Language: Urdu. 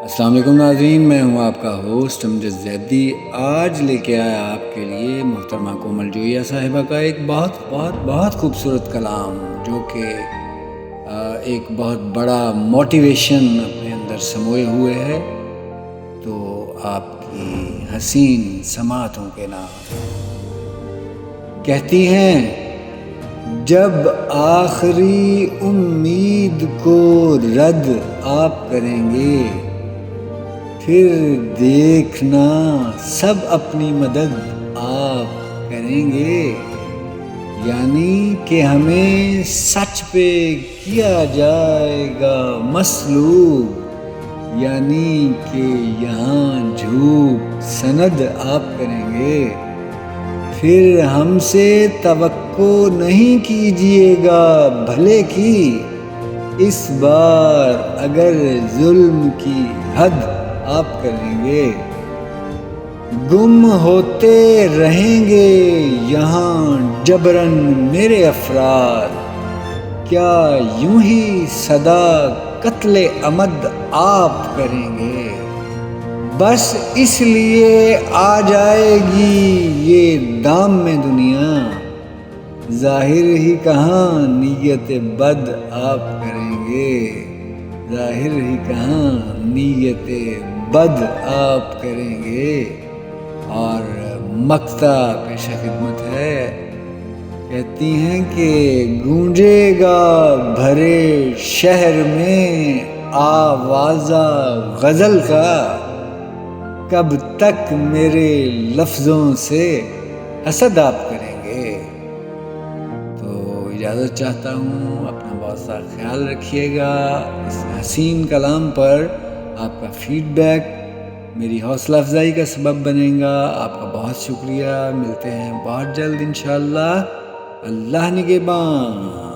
السلام علیکم ناظرین، میں ہوں آپ کا ہوسٹ امجد زیدی۔ آج لے کے آیا آپ کے لیے محترمہ کومل جوئیہ صاحبہ کا ایک بہت خوبصورت کلام، جو کہ ایک بہت بڑا موٹیویشن اپنے اندر سموئے ہوئے ہے۔ تو آپ کی حسین سماعتوں کے نام کہتی ہیں، جب آخری امید کو رد آپ کریں گے، پھر دیکھنا سب اپنی مدد آپ کریں گے۔ یعنی کہ ہمیں سچ پہ کیا جائے گا مسلوب، یعنی کہ یہاں جھوٹ سند آپ کریں گے۔ پھر ہم سے توقع نہیں کیجیے گا بھلے کی، اس بار اگر ظلم کی حد آپ کریں گے۔ گم ہوتے رہیں گے یہاں جبراً میرے افراد، کیا یوں ہی صدا قتل عمد آپ کریں گے؟ بس اس لیے آ جائے گی یہ دام میں دنیا، ظاہر ہی کہاں نیت بد آپ کریں گے، ظاہر ہی کہاں نیت بد آپ کریں گے۔ اور مقطع پیش خدمت ہے، کہتی ہیں کہ گونجے گا بھرے شہر میں آوازہ غزل کا، کب تک میرے لفظوں سے حسد آپ کریں گے۔ تو اجازت چاہتا ہوں، اپنا بہت سا خیال رکھیے گا۔ اس حسین کلام پر آپ کا فیڈ بیک میری حوصلہ افزائی کا سبب بنے گا۔ آپ کا بہت شکریہ، ملتے ہیں بہت جلد انشاءاللہ۔ اللہ نگہبان۔